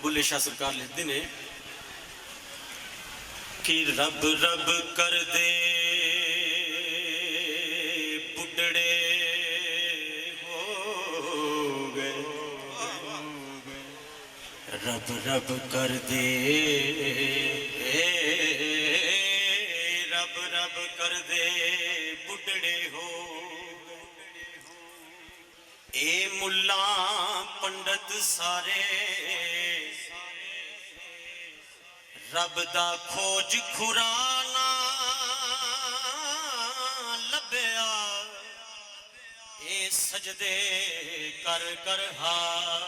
बुल्ले शाह सरकार लिखते ने कि रब रब कर दे बुढ़ड़े हो गए, रब रब कर दे, रब रब कर दे बुढ़ड़े हो। ए मुल्ला पंडित सारे रब दा खोज खुराना लभया, ए सजदे कर कर हार,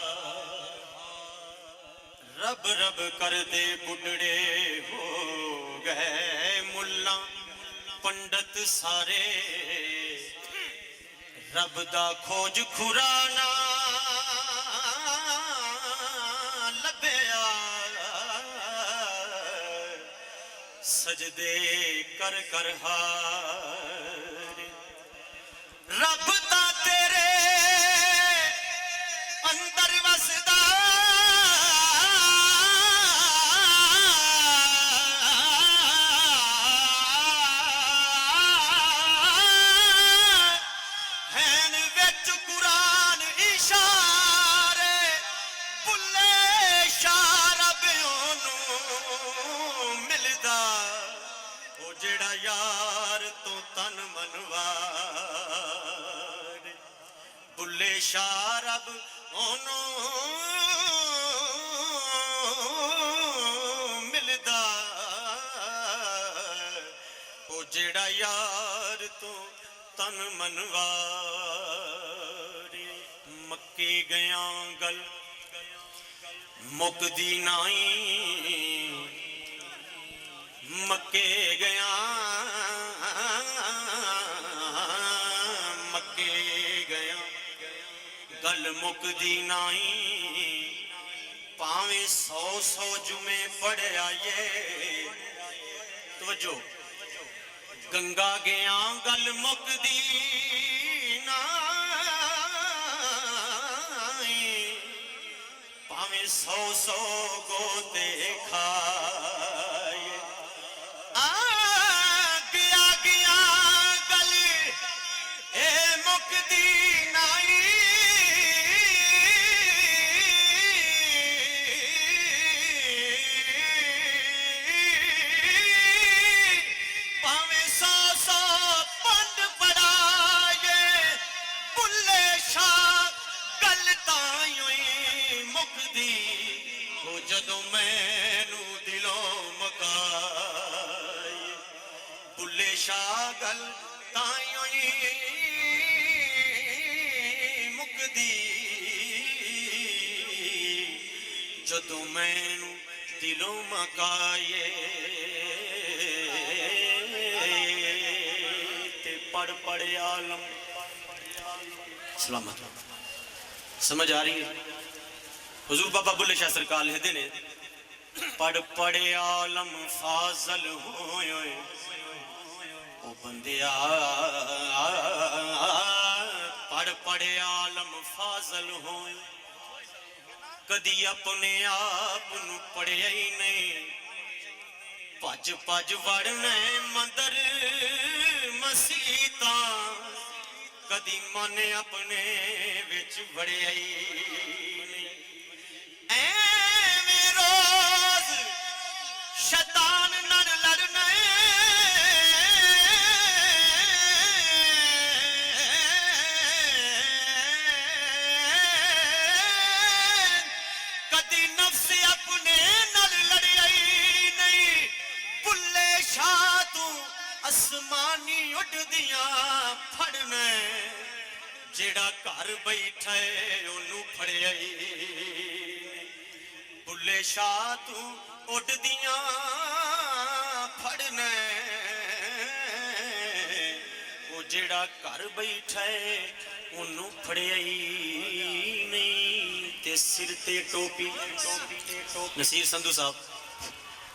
रब रब कर दे बुढ़ड़े हो गए। मुल्ला पंडित सारे रब दा खोज खुराना लभया, सजदे कर कर हार। रब दा तेरे अंदर वसदा हैन विच कुरान इशारे, बुल्ले शाह रब ओनू मिलदा ओ जेड़ा यार तो तन मनवार। बुल्ले शाह रब ओनू मिलदा ओ जेड़ा यार तो तन मनवार। मक्के गया गल मुकदी नाई, मक्के गया मक्के गया गल मुकदी नाई, भावें 100 जुमे पढ़िया ये तवज्जो। गंगा गया गल मुकदी नाई, भावें 100 गोते खाए। गया गया गल ए मुकदी नाई, भावें 100 पंड पढ़ाए। बुल्ले शाह गल ताई मुकदी हो जदों मैनू दिलों मकाए। बुल्ले शाह गल ताई मुकदी जदों मैनू दिलों मकाए। ते पढ़ पढ़े आलम सलामत समझ आ रही है। हुजूर बाबा बुल्ले शाह सरकार लिखते ने पढ़ पढ़े आलम फाजल होए ओ बंदिया, पढ़ पढ़े आलम फाजल होए। कदी अपने आप नू पढ़िया ही नहीं, भज भज वड़ने मंदर मसीता, कदी मन अपने विच वड़िया ही नहीं। ऐवें रोज शैतान नाल लड़ने, कदी नफ्स आसमानी उड़दियां फड़ना जेड़ा घर बैठे ओनू फड़िया बुले शाह तू उड़दियां फड़ना वो जेड़ा घर बैठे ओनू फड़िया नहीं ते सिर ते टोपी नसीर संधू साहब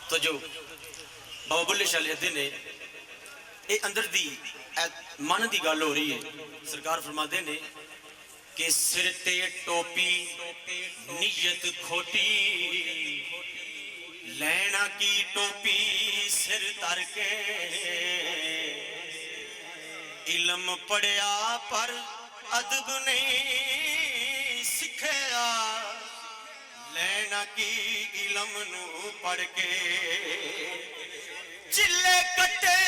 तो जो बाबा बुल्ले शाह लिखते ने ये अंदर दी मन की गल हो रही है। सरकार फरमाते ने कि सिर ते टोपी नीयत खोटी लैना की टोपी सिर तर के इल्म पढ़िया पर अदब नहीं सिखया लैना की इल्म नू पढ़ के चिल्ले कट्टे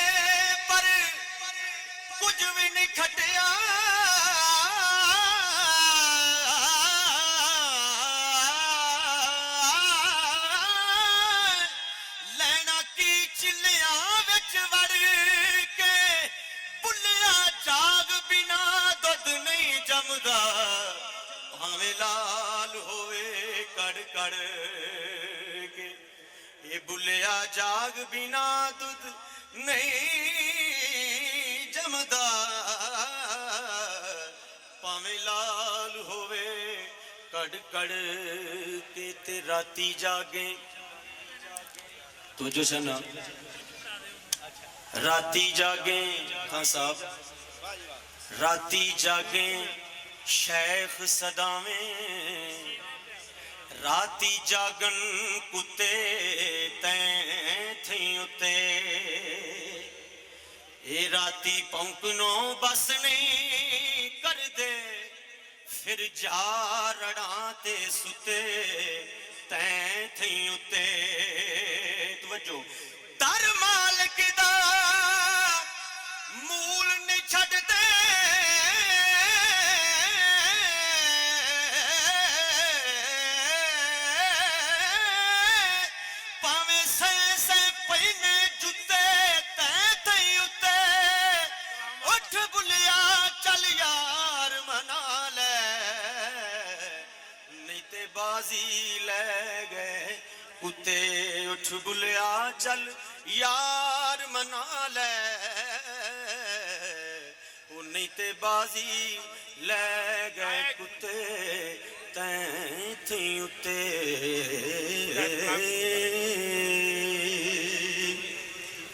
पर कुछ भी नहीं खटिया लैना की चिल्लिया विच वड़ के बुल्लिया जाग बिना दुध नहीं जमदा भावें लाल होवे कड़ कड़ के ये बुल्लिया जाग बिना दुध नहीं जमदा भावें लाल होवे कड़ कड़ के ते राती जागे तो जो सना राती जागे खान साहब राती जागे शेख सदावें राती जागन कुत्ते तैं थी उते ये राती पौंकनो बस नहीं कर दे फिर जा रड़ा ते सुते तैं थी उते तवज्जो दर मालिक दा मूल नहीं छड्डदे बाजी ले गए कुत्ते उठ बुलिया चल यार मना ले नहीं ते बाजी ले गए कुत्ते तैं थी उते